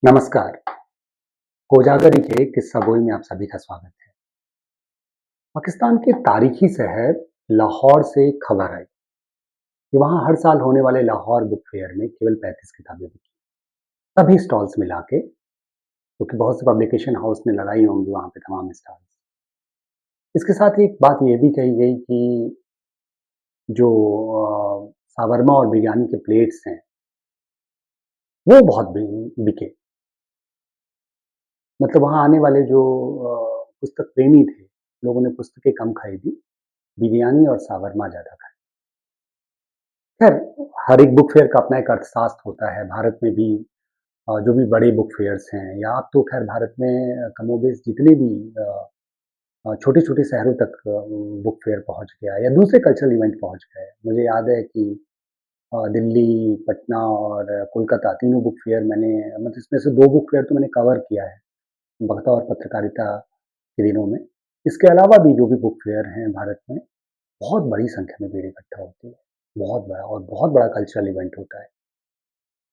नमस्कार। कोजागरी के किस्सा गोई में आप सभी का स्वागत है। पाकिस्तान के तारीखी शहर लाहौर से खबर आई कि वहां हर साल होने वाले लाहौर बुक फेयर में केवल 35 किताबें बिकी, सभी स्टॉल्स मिला के, क्योंकि बहुत से पब्लिकेशन हाउस ने लगाई होंगी वहां पे तमाम स्टॉल्स। इसके साथ ही एक बात यह भी कही गई कि जो सावरमा और बिरयानी के प्लेट्स हैं वो बहुत बिके। मतलब वहां आने वाले जो पुस्तक प्रेमी थे, लोगों ने पुस्तकें कम खरीदी, बिरयानी और सावरमा ज्यादा खाई। खैर, हर एक बुक फेयर का अपना एक अर्थशास्त्र होता है। भारत में भी जो भी बड़े बुक फेयर्स हैं, या अब तो खैर भारत में कमोबेश जितने भी छोटे-छोटे शहरों तक बुक फेयर पहुँच गया या दूसरे कल्चरल इवेंट पहुँच गए। मुझे याद है कि दिल्ली, पटना और कोलकाता तीनों बुक फेयर मैंने, मतलब इसमें से 2 बुक फेयर तो मैंने कवर किया है, वक्ता और पत्रकारिता के दिनों में। इसके अलावा भी जो भी बुक फेयर हैं भारत में, बहुत बड़ी संख्या में भीड़ इकट्ठा होती है। बहुत बड़ा और बहुत बड़ा कल्चरल इवेंट होता है।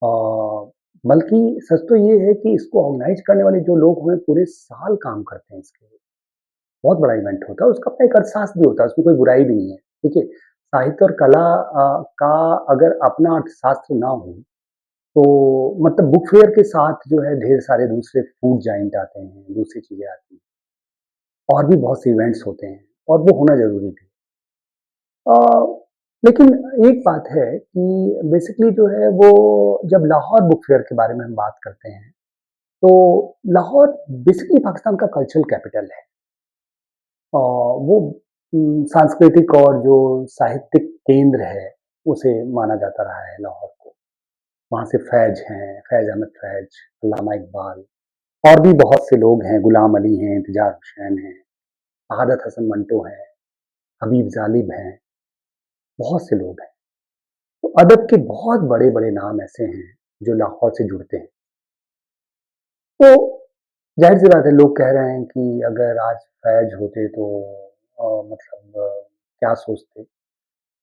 अ, बल्कि सच तो ये है कि इसको ऑर्गेनाइज़ करने वाले जो लोग हैं, पूरे साल काम करते हैं इसके लिए। बहुत बड़ा इवेंट होता है, उसका अपना एक अर्थशास्त्र भी होता है, उसमें कोई बुराई भी नहीं है। देखिए, साहित्य और कला का अगर अपना अर्थशास्त्र ना हो, तो मतलब बुक फेयर के साथ जो है ढेर सारे दूसरे फूड जाइंट आते हैं, दूसरी चीज़ें आती हैं, और भी बहुत से इवेंट्स होते हैं, और वो होना ज़रूरी भी। अ, लेकिन एक बात है कि बेसिकली जो है वो, जब लाहौर बुक फेयर के बारे में हम बात करते हैं, तो लाहौर बेसिकली पाकिस्तान का कल्चरल कैपिटल है। वो सांस्कृतिक और जो साहित्यिक केंद्र है, उसे माना जाता रहा है लाहौर को। वहाँ से फैज़ हैं, फैज़ अहमद फैज़, अल्लामा इकबाल और भी बहुत से लोग हैं, गुलाम अली हैं, इंतज़ार हुसैन हैं, शहादत हसन मंटो हैं, हबीब जालिब हैं, बहुत से लोग हैं। तो अदब के बहुत बड़े-बड़े नाम ऐसे हैं, जो लाहौर से जुड़ते हैं। तो ज़ाहिर-सी बात है, लोग कह रहे हैं कि अगर आज फैज़ होते तो मतलब क्या सोचते?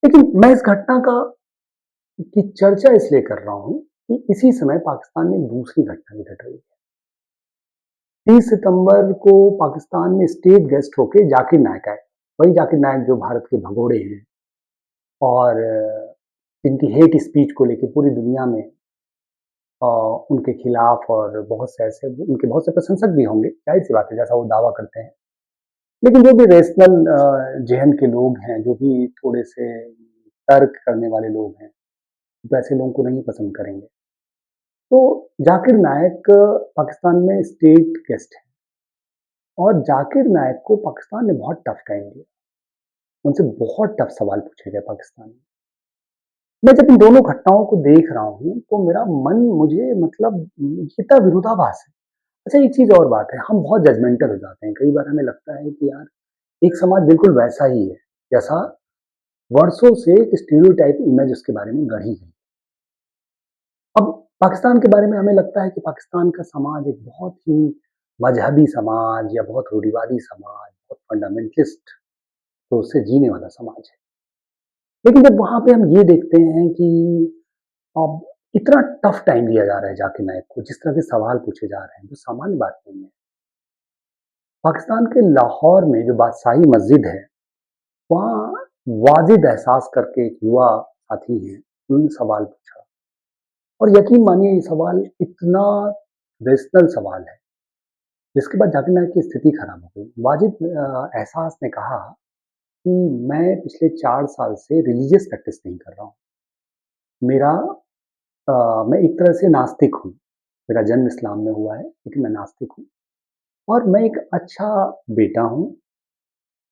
लेकिन मैं इस घटना का की चर्चा इसलिए कर रहा हूँ कि इसी समय पाकिस्तान में दूसरी घटना भी घट रही है। 30 सितंबर को पाकिस्तान में स्टेट गेस्ट होके जाकिर नाइक आए। वही जाकिर नाइक जो भारत के भगोड़े हैं और जिनकी हेट स्पीच को लेके पूरी दुनिया में अ, उनके खिलाफ और बहुत से ऐसे उनके बहुत से प्रशंसक भी होंगे, ज़ाहिर-सी बात है, जैसा वो दावा करते हैं। लेकिन जो भी रेशनल ज़हन के लोग हैं, जो भी थोड़े-से तर्क करने वाले लोग हैं, वैसे लोगों को नहीं पसंद करेंगे। तो जाकिर नाइक पाकिस्तान में स्टेट गेस्ट हैं, और जाकिर नाइक को पाकिस्तान ने बहुत टफ टाइम दिया। उनसे बहुत टफ सवाल पूछे गए पाकिस्तान में। मैं जब इन दोनों घटनाओं को देख रहा हूँ, तो मेरा मन मुझे मतलब कितना विरोधाभास है। अच्छा, एक चीज़ और बात है, हम बहुत जजमेंटल हो जाते हैं। कई बार हमें लगता है कि यार, एक समाज बिल्कुल वैसा ही है, जैसा वर्षों से एक स्टीरियोटाइप इमेज उसके बारे में गढ़ी गई। अब पाकिस्तान के बारे में हमें लगता है कि पाकिस्तान का समाज एक बहुत ही मजहबी समाज, या बहुत रूढ़िवादी समाज, बहुत फंडामेंटलिस्ट तो उससे जीने वाला समाज है। लेकिन जब वहाँ पे हम ये देखते हैं कि अब इतना टफ टाइम दिया जा रहा है जाकिर नाइक को, जिस तरह के सवाल पूछे जा रहे हैं, वो सामान्य बात नहीं है। पाकिस्तान के लाहौर में जो बादशाही मस्जिद है, वहाँ वाजिद एहसास करके एक युवा साथी हैं, उन्होंने सवाल पूछा, और यकीन मानिए ये सवाल इतना रेशनल सवाल है, जिसके बाद जाकिर नाइक की स्थिति खराब हो गई। वाजिद एहसास ने कहा कि मैं पिछले 4 साल से रिलीजियस प्रैक्टिस नहीं कर रहा हूँ। मेरा मैं एक तरह से नास्तिक हूँ। मेरा जन्म इस्लाम में हुआ है, लेकिन मैं नास्तिक हूँ, और मैं एक अच्छा बेटा हूँ,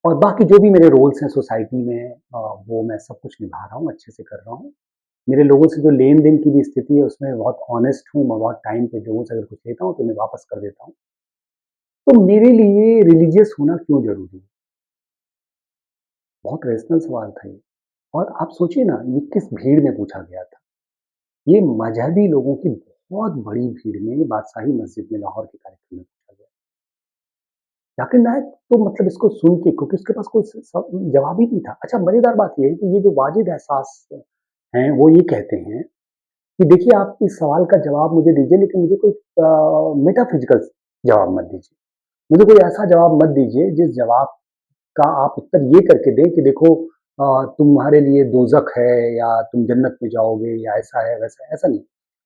और बाकी जो भी मेरे रोल्स हैं सोसाइटी में, वो मैं सब कुछ निभा रहा हूँ, अच्छे से कर रहा हूँ। मेरे लोगों से जो लेन-देन की भी स्थिति है, उसमें बहुत ऑनेस्ट हूँ, मैं बहुत टाइम पे लोगों से अगर कुछ लेता हूँ, तो मैं वापस कर देता हूँ। तो मेरे लिए रिलीजियस होना क्यों ज़रूरी है? बहुत रेशनल सवाल था ये। और आप सोचिए ना, ये किस भीड़ में पूछा गया था। ये मज़हबी लोगों की बहुत बड़ी भीड़ में बादशाही मस्जिद में लाहौर के कार्यक्रम में पूछा गया। जाकिर नाइक तो मतलब इसको सुन के, क्योंकि उसके पास कोई जवाब ही नहीं था। अच्छा, मज़ेदार बात ये है कि ये जो वाजिद एहसास हैं, वो ये कहते हैं कि देखिए आप इस सवाल का जवाब मुझे दीजिए, लेकिन मुझे कोई मेटाफिजिकल जवाब मत दीजिए। मुझे कोई ऐसा जवाब मत दीजिए जिस जवाब का आप उत्तर ये करके दें कि देखो तुम्हारे लिए दोज़ख है या तुम जन्नत में जाओगे या ऐसा है, वैसा है, ऐसा नहीं।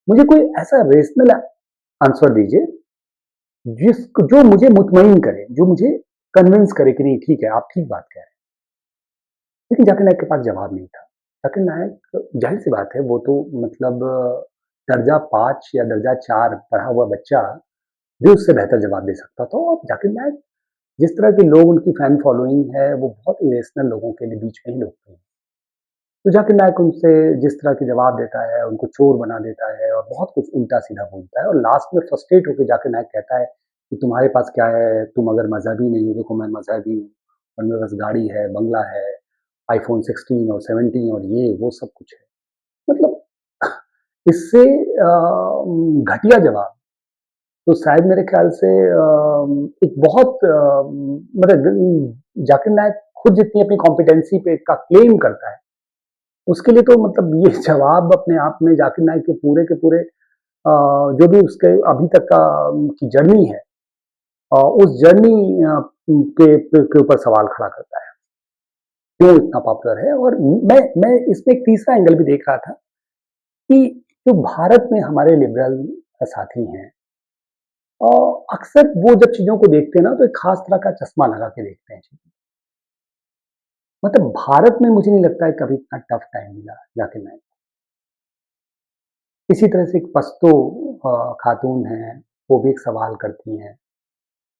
मुझे कोई ऐसा रेशनल आंसर दीजिए जो मुझे मुतमईन करे, जो मुझे कन्विंस करे कि नहीं ठीक है, आप ठीक बात कह रहे हैं। लेकिन जाकिर नाइक के पास जवाब नहीं था। जाकिर नाइक ज़ाहिर-सी बात है वो तो मतलब दर्जा 5 या दर्जा 4 पढ़ा हुआ बच्चा भी उससे बेहतर जवाब दे सकता था और जाकिर नाइक जिस तरह के लोग उनकी फैन फॉलोइंग है, वो बहुत इरेशनल लोगों के लिए बीच में ही लोग थे। तो जाकिर नाइक उनसे जिस तरह के जवाब देता है, उनको चोर बना देता है और बहुत कुछ उल्टा-सीधा बोलता है और लास्ट में फ्रस्ट्रेट होके जाकिर नाइक कहता है कि तुम्हारे पास क्या है? तुम अगर मज़हबी नहीं हो, देखो मैं मज़हबी हूँ और मेरे पास गाड़ी है, बंगला है, आईफ़ोन 16 और 17 और ये वो सब कुछ है। मतलब इससे घटिया जवाब तो शायद मेरे ख़्याल से एक बहुत मतलब जाकिर नाइक खुद जितनी अपनी कॉम्पिटेंसी पे का क्लेम करता है, उसके लिए तो मतलब ये जवाब अपने आप में जाकिर नाइक के पूरे जो भी उसके अभी तक का की जर्नी है उस जर्नी के ऊपर सवाल खड़ा करता है। क्यों इतना पॉपुलर है और मैं इसमें एक तीसरा एंगल भी देख रहा था कि जो भारत में हमारे लिबरल साथी हैं अक्सर वो जब चीज़ों को देखते हैं ना तो एक ख़ास तरह का चश्मा लगा के देखते हैं चीज़ें। मतलब भारत में मुझे नहीं लगता है कभी इतना टफ टाइम मिला जाकिर नाइक इसी तरह से एक पश्तो खातून हैं, वो भी एक सवाल करती हैं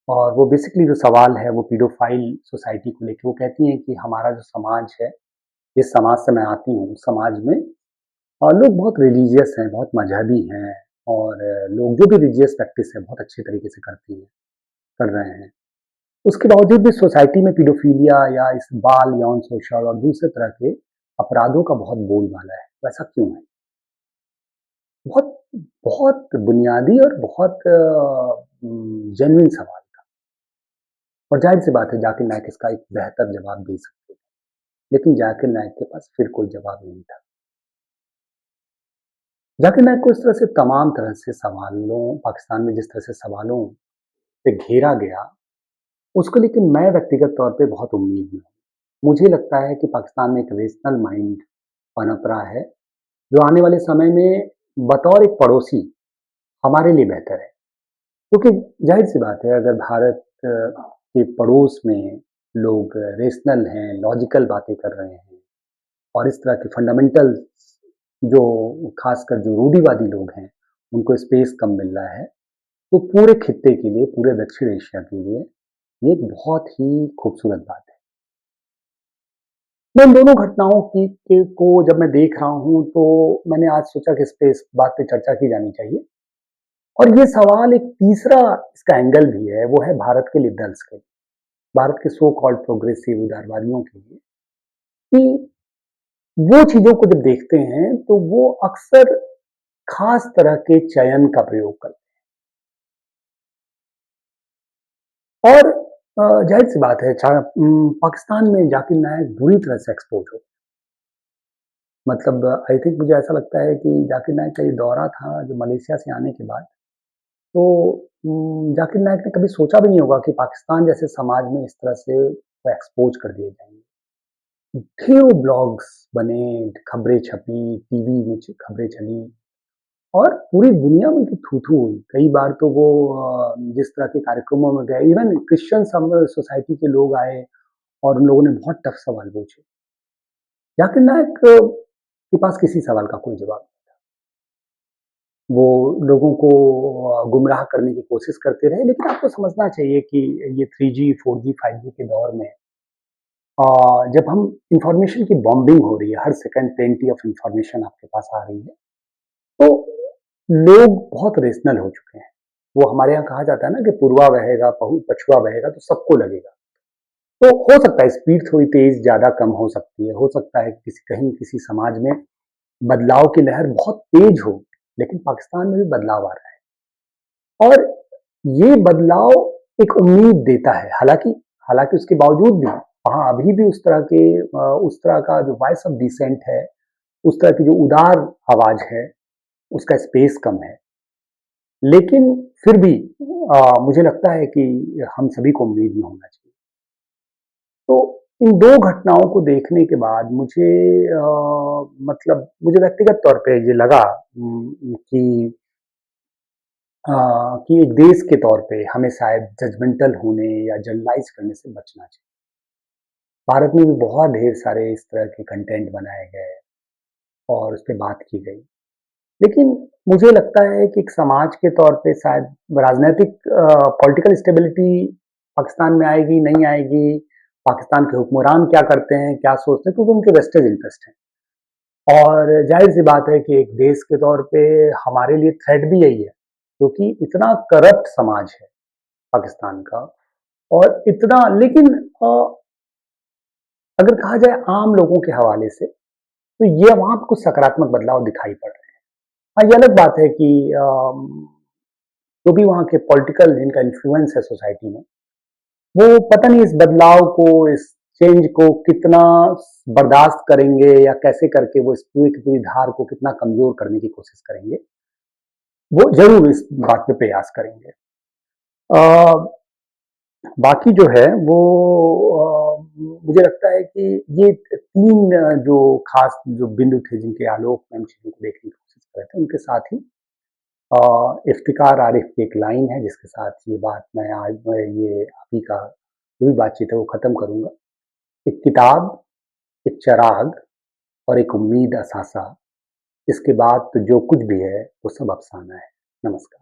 और वो बेसिकली जो सवाल है वो पीडोफाइल सोसाइटी को लेके वो कहती हैं कि हमारा जो समाज है, जिस समाज से मैं आती हूँ, उस समाज में लोग बहुत रिलीजियस हैं, बहुत मज़हबी हैं और लोग जो भी रिलीजियस प्रैक्टिस है, बहुत अच्छे तरीके से कर रहे हैं। उसके बावजूद भी सोसाइटी में पीडोफिलिया या इस बाल यौन शोषण और दूसरे तरह के अपराधों का बहुत बोलबाला है। तो ऐसा क्यों है? बहुत बहुत बुनियादी और बहुत जेन्युइन सवाल था और ज़ाहिर-सी बात है जाकिर नाइक इसका एक बेहतर जवाब दे सकते थे। लेकिन जाकिर नाइक के पास फिर कोई जवाब नहीं था। जाकिर नाइक को इस तरह से तमाम तरह से सवालों पाकिस्तान में जिस तरह से सवालों से घेरा गया, उसको लेके मैं व्यक्तिगत तौर पे बहुत उम्मीद में हूँ। मुझे लगता है कि पाकिस्तान में एक रेशनल माइंड पनप रहा है, जो आने वाले समय में बतौर एक पड़ोसी हमारे लिए बेहतर है। क्योंकि ज़ाहिर-सी बात है अगर भारत के पड़ोस में लोग रेशनल हैं, लॉजिकल बातें कर रहे हैं और इस तरह के फंडामेंटल जो ख़ासकर जो रूढ़िवादी लोग हैं, उनको स्पेस कम मिल रहा है, तो पूरे खित्ते के लिए, पूरे दक्षिण एशिया के लिए ये एक बहुत ही खूबसूरत बात है। मैं इन दोनों घटनाओं को जब मैं देख रहा हूँ, तो मैंने आज सोचा कि इस पे इस बात पे चर्चा की जानी चाहिए और ये सवाल एक तीसरा इसका एंगल भी है, वो है भारत के लिबरल्स के, भारत के सो कॉल्ड प्रोग्रेसिव उदारवादियों के लिए कि वो चीज़ों को जब देखते हैं, तो वो अक्सर खास तरह के चयन का प्रयोग करते हैं और ज़ाहिर-सी बात है पाकिस्तान में जाकिर नाइक बुरी तरह से एक्सपोज़ हो मतलब आई थिंक मुझे ऐसा लगता है कि जाकिर नाइक का ये दौरा था जो मलेशिया से आने के बाद, तो जाकिर नाइक ने कभी सोचा भी नहीं होगा कि पाकिस्तान जैसे समाज में इस तरह से वो एक्सपोज़ कर दिए जाएँगे। ढेरों ब्लॉग्स बने, खबरें छपी, टीवी में च खबरें चली और पूरी दुनिया में उनकी थू-थू हुई। कई बार तो वो जिस तरह के कार्यक्रमों में गए, इवन क्रिश्चियन सोसाइटी के लोग आए और उन लोगों ने बहुत टफ सवाल पूछे। जाकिर नाइक के पास किसी सवाल का कोई जवाब नहीं था। वो लोगों को गुमराह करने की कोशिश करते रहे, लेकिन आपको समझना चाहिए कि ये 3G, 4G, 5G के दौर में जब हम इन्फॉर्मेशन की बॉम्बिंग हो रही है, हर सेकंड प्लेंटी ऑफ इन्फॉर्मेशन आपके पास आ रही है, तो लोग बहुत रेशनल हो चुके हैं। वो हमारे यहाँ कहा जाता है ना कि पुरवा बहेगा, पछुआ बहेगा तो सबको लगेगा। तो हो सकता है स्पीड थोड़ी तेज़ ज़्यादा कम हो सकती है, हो सकता है कि कहीं किसी समाज में बदलाव की लहर बहुत तेज़ हो, लेकिन पाकिस्तान में भी बदलाव आ रहा है और ये बदलाव एक उम्मीद देता है। हालाँकि हालाँकि उसके बावजूद भी वहाँ अभी भी उस तरह का जो वॉइस ऑफ डिसेंट है, उस तरह की जो उदार आवाज़ है, उसका स्पेस कम है। लेकिन फिर भी मुझे लगता है कि हम सभी को उम्मीद में होना चाहिए। तो इन 2 घटनाओं को देखने के बाद मुझे मतलब मुझे व्यक्तिगत तौर पे ये लगा अ, कि एक देश के तौर पे हमें शायद जजमेंटल होने या जनरलाइज़ करने से बचना चाहिए। भारत में भी बहुत ढेर सारे इस तरह के कंटेंट बनाए गए और उस पे बात की गई। लेकिन मुझे लगता है कि एक समाज के तौर पे शायद राजनैतिक पॉलिटिकल स्टेबिलिटी पाकिस्तान में आएगी, नहीं आएगी, पाकिस्तान के हुक्मरान क्या करते हैं, क्या सोचते हैं, क्योंकि उनके वेस्टेड इंटरेस्ट हैं। और ज़ाहिर-सी बात है कि एक देश के तौर पे हमारे लिए थ्रेट भी यही है, क्योंकि इतना करप्ट समाज है पाकिस्तान का और इतना लेकिन अगर कहा जाए आम लोगों के हवाले से, तो ये वहाँ पे कुछ सकारात्मक बदलाव दिखाई पड़ रहे हैं। हाँ, ये अलग बात है कि जो भी वहाँ के पॉलिटिकल जिनका इन्फ्लुएंस है सोसाइटी में, वो पता नहीं इस बदलाव को, इस चेंज को कितना बर्दाश्त करेंगे या कैसे करके वो इस पूरी की पूरी धार को कितना कमज़ोर करने की कोशिश करेंगे। वो ज़रूर इस बात पे प्रयास करेंगे। अ, बाकी जो है वो मुझे लगता है कि ये 3 जो ख़ास जो बिंदु थे जिनके आलोक में हम चीज़ों को देखने की कोशिश कर रहे थे, उनके साथ ही इफ्तिकार आरिफ की एक लाइन है जिसके साथ ये बात मैं ये अभी का जो भी बातचीत है वो ख़त्म करूँगा। एक किताब, एक चिराग और एक उम्मीद असासा, इसके बाद तो जो कुछ भी है वो सब अफ़साना है। नमस्कार।